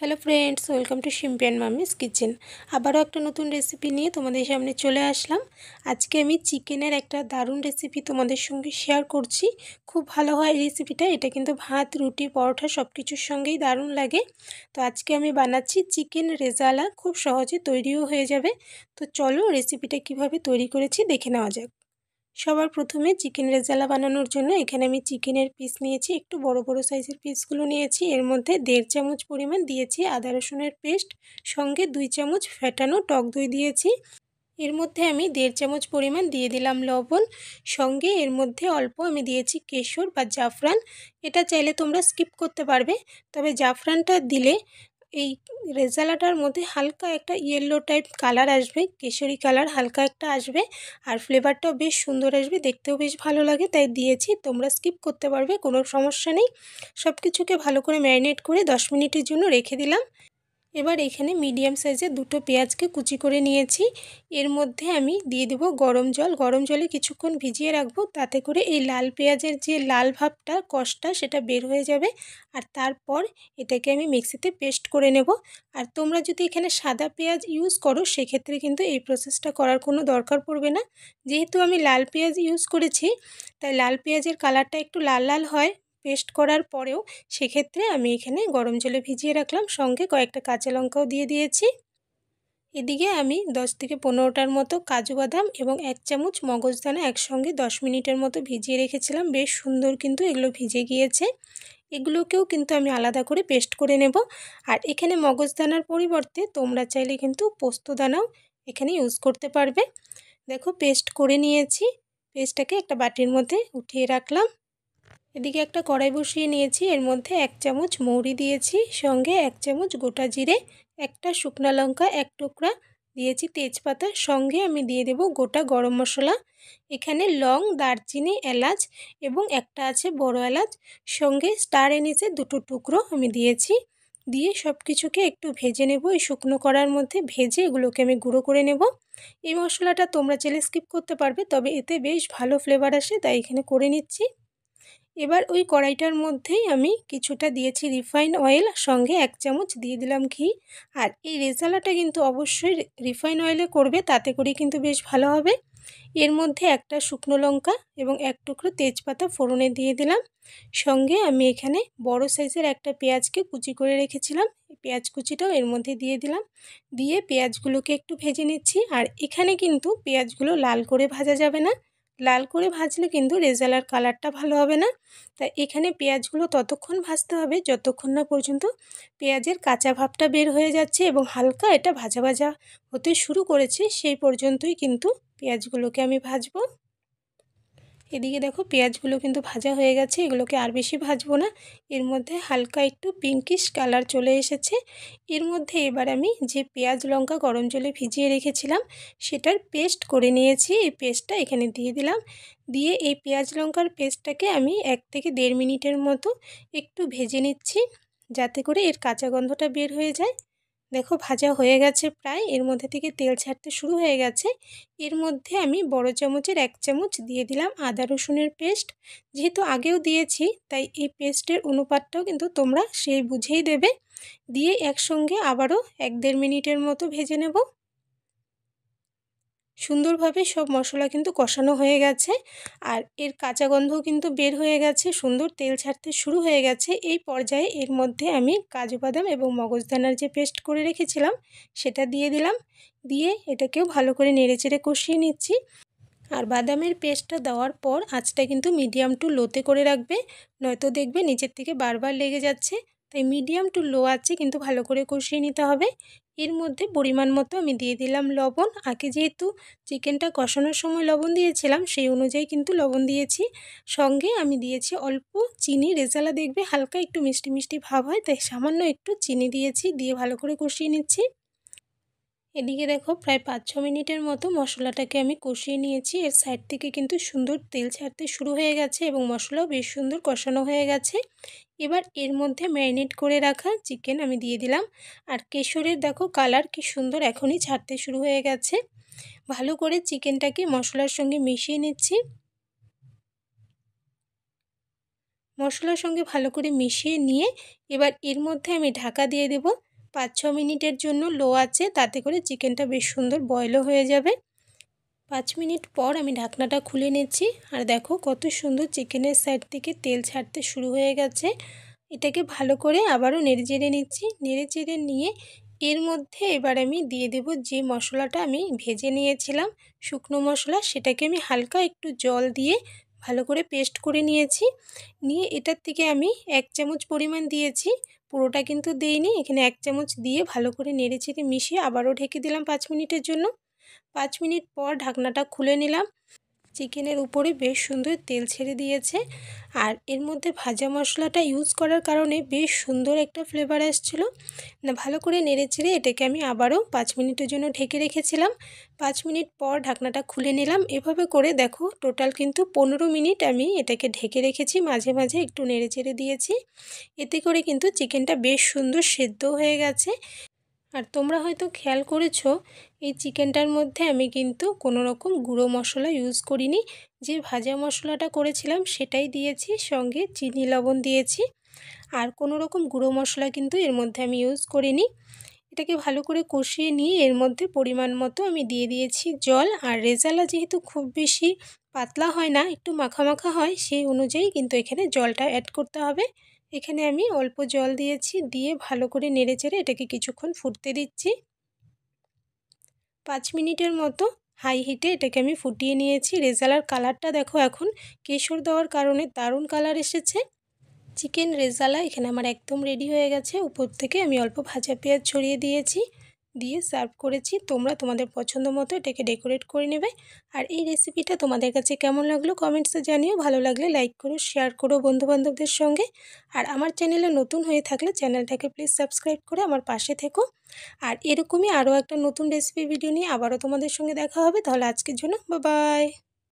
Hello friends, welcome to Shimpi and mummy's kitchen. আবারও একটা নতুন রেসিপি নিয়ে তোমাদের সামনে চলে আসলাম। আজকে আমি চিকেনের একটা দারুণ রেসিপি তোমাদের সঙ্গে শেয়ার করছি। খুব ভালো হয় এই রেসিপিটা। এটা কিন্তু ভাত, রুটি, পরোটা সব কিছুর সঙ্গেই দারুণ লাগে। তো আজকে আমি বানাচ্ছি চিকেন রেজালা। খুব সহজে তৈরিও হয়ে যাবে। তো চলো রেসিপিটা কিভাবে তৈরি করেছি দেখে নেওয়া যাক। সবার প্রথমে চিকেন রেজালা বানানোর জন্য এখানে আমি চিকেনের পিস নিয়েছি, একটু বড় বড় সাইজের পিসগুলো নিয়েছি। এর মধ্যে 1.5 চামচ পরিমাণ দিয়েছি আদা রসুনের পেস্ট, সঙ্গে 2 চামচ ফেটানো টক দই দিয়েছি। এর মধ্যে আমি 1.5 চামচ পরিমাণ দিয়ে দিলাম লবণ, সঙ্গে এর মধ্যে অল্প আমি দিয়েছি কেশর বা জাফরান। এটা চাইলে তোমরা স্কিপ করতে পারবে, তবে জাফরানটা দিলে এই রেজালাটার মধ্যে হালকা একটা ইয়েলো টাইপ কালার আসবে, কেশরি কালার হালকা একটা আসবে, আর ফ্লেভারটাও বেশ সুন্দর আসবে, দেখতেও বেশ ভালো লাগে, তাই দিয়েছি। তোমরা স্কিপ করতে পারবে, কোনো সমস্যা নেই। সব কিছুকে ভালো করে ম্যারিনেট করে 10 মিনিটের জন্য রেখে দিলাম। এবার এখানে মিডিয়াম সাইজের 2টো পেঁয়াজকে কুচি করে নিয়েছি। এর মধ্যে আমি দিয়ে দেব গরম জল। গরম জলে কিছুক্ষণ ভিজিয়ে রাখবো, তাতে করে এই লাল পেঁয়াজের যে লাল ভাবটা, কষটা, সেটা বের হয়ে যাবে। আর তারপর এটাকে আমি মিক্সিতে পেস্ট করে নেব। আর তোমরা যদি এখানে সাদা পেঁয়াজ ইউজ করো, সেক্ষেত্রে কিন্তু এই প্রসেসটা করার কোনো দরকার পড়বে না। যেহেতু আমি লাল পেঁয়াজ ইউজ করেছি, তাই লাল পেঁয়াজের কালারটা একটু লাল লাল হয় পেস্ট করার পরেও। সেক্ষেত্রে আমি এখানে গরম জলে ভিজিয়ে রাখলাম, সঙ্গে কয়েকটা কাঁচা লঙ্কাও দিয়ে দিয়েছি। এদিকে আমি 10 থেকে 15টার মতো কাজু বাদাম এবং 1 চামচ মগজদানা একসঙ্গে 10 মিনিটের মতো ভিজিয়ে রেখেছিলাম। বেশ সুন্দর কিন্তু এগুলো ভিজে গিয়েছে। এগুলোকেও কিন্তু আমি আলাদা করে পেস্ট করে নেব। আর এখানে মগজদানার পরিবর্তে তোমরা চাইলে কিন্তু পোস্তদানাও এখানে ইউজ করতে পারবে। দেখো পেস্ট করে নিয়েছি। পেস্টটাকে একটা বাটির মধ্যে উঠিয়ে রাখলাম। এদিকে একটা কড়াই বসিয়ে নিয়েছি। এর মধ্যে 1 চামচ মৌরি দিয়েছি, সঙ্গে 1 চামচ গোটা জিরে, একটা শুকনো লঙ্কা 1 টুকরা দিয়েছি, তেজপাতা, সঙ্গে আমি দিয়ে দেব গোটা গরম মশলা। এখানে লং, দারচিনি, এলাচ এবং একটা আছে বড় এলাচ, সঙ্গে স্টার এনিসের 2টো টুকরো আমি দিয়েছি। দিয়ে সব কিছুকে একটু ভেজে নেব। এই শুকনো কড়ার মধ্যে ভেজে এগুলোকে আমি গুঁড়ো করে নেব। এই মশলাটা তোমরা চাইলে স্কিপ করতে পারবে, তবে এতে বেশ ভালো ফ্লেভার আসে, তাই এখানে করে নিচ্ছি। এবার ওই কড়াইটার মধ্যেই আমি কিছুটা দিয়েছি রিফাইন অয়েল, সঙ্গে 1 চামচ দিয়ে দিলাম ঘি। আর এই রেজালাটা কিন্তু অবশ্যই রিফাইন অয়েলে করবে, তাতে করে কিন্তু বেশ ভালো হবে। এর মধ্যে একটা শুকনো লঙ্কা এবং 1 টুকরো তেজপাতা ফোড়নে দিয়ে দিলাম। সঙ্গে আমি এখানে বড় সাইজের একটা পেঁয়াজকে কুচি করে রেখেছিলাম, পেঁয়াজ কুচিটাও এর মধ্যে দিয়ে দিলাম। দিয়ে পেঁয়াজগুলোকে একটু ভেজে নিচ্ছি। আর এখানে কিন্তু পেঁয়াজগুলো লাল করে ভাজা যাবে না, লাল করে ভাজলে কিন্তু রেজালার কালারটা ভালো হবে না। তাই এখানে পেঁয়াজগুলো ততক্ষণ ভাজতে হবে যতক্ষণ না পর্যন্ত পেঁয়াজের কাঁচা ভাবটা বের হয়ে যাচ্ছে এবং হালকা এটা ভাজা ভাজা হতে শুরু করেছে, সেই পর্যন্তই কিন্তু পেঁয়াজগুলোকে আমি ভাজবো। এদিকে দেখো পেঁয়াজগুলো কিন্তু ভাজা হয়ে গেছে, এগুলোকে আর বেশি ভাজবো না। এর মধ্যে হালকা একটু পিঙ্কিশ কালার চলে এসেছে। এর মধ্যে এবার আমি যে পেঁয়াজ লঙ্কা গরম জলে ভিজিয়ে রেখেছিলাম, সেটার পেস্ট করে নিয়েছি। এই পেস্টটা এখানে দিয়ে দিলাম। দিয়ে এই পেঁয়াজ লঙ্কার পেস্টটাকে আমি 1 থেকে 1.5 মিনিটের মতো একটু ভেজে নিচ্ছি, যাতে করে এর কাঁচা গন্ধটা বের হয়ে যায়। দেখো ভাজা হয়ে গেছে প্রায়, এর মধ্যে থেকে তেল ছাড়তে শুরু হয়ে গেছে। এর মধ্যে আমি বড় চামচের 1 চামচ দিয়ে দিলাম আদা রসুনের পেস্ট। যেহেতু আগেও দিয়েছি, তাই এই পেস্টের অনুপাতটাও কিন্তু তোমরা সেই বুঝেই দেবে। দিয়ে একসঙ্গে আবারও 1-1.5 মিনিটের মতো ভেজে নেব। সুন্দরভাবে সব মশলা কিন্তু কষানো হয়ে গেছে, আর এর কাঁচা গন্ধও কিন্তু বের হয়ে গেছে, সুন্দর তেল ছাড়তে শুরু হয়ে গেছে। এই পর্যায়ে এর মধ্যে আমি কাজু বাদাম এবং মগজদানার যে পেস্ট করে রেখেছিলাম, সেটা দিয়ে দিলাম। দিয়ে এটাকেও ভালো করে নেড়েচেড়ে কষিয়ে নিচ্ছি। আর বাদামের পেস্টটা দেওয়ার পর আঁচটা কিন্তু মিডিয়াম টু লোতে করে রাখবে, নয়তো দেখবে নিচের থেকে বারবার লেগে যাচ্ছে। তাই মিডিয়াম টু লো আছে কিন্তু ভালো করে কষিয়ে নিতে হবে। এর মধ্যে পরিমাণ মতো আমি দিয়ে দিলাম লবণ। আগে যেহেতু চিকেনটা কষানোর সময় লবণ দিয়েছিলাম, সেই অনুযায়ী কিন্তু লবণ দিয়েছি। সঙ্গে আমি দিয়েছি অল্প চিনি। রেজালা দেখবে হালকা একটু মিষ্টি মিষ্টি ভাব হয়, তাই সামান্য একটু চিনি দিয়েছি। দিয়ে ভালো করে কষিয়ে নিচ্ছি। এদিকে দেখো প্রায় 5-6 মিনিটের মতো মশলাটাকে আমি কষিয়ে নিয়েছি। এর সাইড থেকে কিন্তু সুন্দর তেল ছাড়তে শুরু হয়ে গেছে এবং মশলাও বেশ সুন্দর কষানো হয়ে গেছে। এবার এর মধ্যে ম্যারিনেট করে রাখা চিকেন আমি দিয়ে দিলাম। আর কেশরের দেখো কালার কি সুন্দর এখনই ছাড়তে শুরু হয়ে গেছে। ভালো করে চিকেনটাকে মশলার সঙ্গে মিশিয়ে নিচ্ছি। মশলার সঙ্গে ভালো করে মিশিয়ে নিয়ে এবার এর মধ্যে আমি ঢাকা দিয়ে দেব। 5-6 মিনিটের জন্য লো আছে, তাতে করে চিকেনটা বেশ সুন্দর বয়েলও হয়ে যাবে। 5 মিনিট পর আমি ঢাকনাটা খুলে নিচ্ছি, আর দেখো কত সুন্দর চিকেনের সাইড থেকে তেল ছাড়তে শুরু হয়ে গেছে। এটাকে ভালো করে আবারও নেড়েচেড়ে নিচ্ছি। নেড়েচেড়ে নিয়ে এর মধ্যে এবার আমি দিয়ে দেব যে মশলাটা আমি ভেজে নিয়েছিলাম, শুকনো মশলা, সেটাকে আমি হালকা একটু জল দিয়ে ভালো করে পেস্ট করে নিয়েছি। নিয়ে এটার থেকে আমি 1 চামচ পরিমাণ দিয়েছি, পুরোটা কিন্তু দেইনি। এখানে 1 চামচ দিয়ে ভালো করে নেড়েচেড়ে মিশিয়ে আবারও ঢেকে দিলাম 5 মিনিটের জন্য। 5 মিনিট পর ঢাকনাটা খুলে নিলাম। চিকেনের উপরে বেশ সুন্দর তেল ছেড়ে দিয়েছে, আর এর মধ্যে ভাজা মশলাটা ইউজ করার কারণে বেশ সুন্দর একটা ফ্লেভার আসছিল। ভালো করে নেড়েচেড়ে এটাকে আমি আবারও 5 মিনিটের জন্য ঢেকে রেখেছিলাম। 5 মিনিট পর ঢাকনাটা খুলে নিলাম। এভাবে করে দেখো টোটাল কিন্তু 15 মিনিট আমি এটাকে ঢেকে রেখেছি, মাঝে মাঝে একটু নেড়েচেড়ে দিয়েছি। এতে করে কিন্তু চিকেনটা বেশ সুন্দর সেদ্ধ হয়ে গেছে। আর তোমরা হয়তো খেয়াল করেছো, এই চিকেনটার মধ্যে আমি কিন্তু কোনো রকম গুঁড়ো মশলা ইউজ করিনি। যে ভাজা মশলাটা করেছিলাম সেটাই দিয়েছি, সঙ্গে চিনি লবণ দিয়েছি। আর কোনো রকম গুঁড়ো মশলা কিন্তু এর মধ্যে আমি ইউজ করিনি। এটাকে ভালো করে কষিয়ে নিয়ে এর মধ্যে পরিমাণ মতো আমি দিয়ে দিয়েছি জল। আর রেজালা যেহেতু খুব বেশি পাতলা হয় না, একটু মাখা মাখা হয়, সেই অনুযায়ী কিন্তু এখানে জলটা অ্যাড করতে হবে। এখানে আমি অল্প জল দিয়েছি, দিয়ে ভালো করে নেড়েচেড়ে এটাকে কিছুক্ষণ ফুটতে দিচ্ছি। 5 মিনিটের মতো হাই হিটে এটাকে আমি ফুটিয়ে নিয়েছি। রেজালার কালারটা দেখো, এখন কেশর দেওয়ার কারণে দারুণ কালার এসেছে। চিকেন রেজালা এখানে আমার একদম রেডি হয়ে গেছে। উপর থেকে আমি অল্প ভাজা পেঁয়াজ ছড়িয়ে দিয়েছি, দিয়ে সার্ভ করেছি। তোমরা তোমাদের পছন্দ মতো এটাকে ডেকোরেট করে নেবে। আর এই রেসিপিটা তোমাদের কাছে কেমন লাগলো কমেন্টসে জানিও। ভালো লাগলে লাইক করো, শেয়ার করো বন্ধুবান্ধবদের সঙ্গে। আর আমার চ্যানেলে নতুন হয়ে থাকলে চ্যানেলটাকে প্লিজ সাবস্ক্রাইব করে আমার পাশে থেকো। আর এরকমই আরও একটা নতুন রেসিপি ভিডিও নিয়ে আবারও তোমাদের সঙ্গে দেখা হবে। তাহলে আজকের জন্য বাই বাই।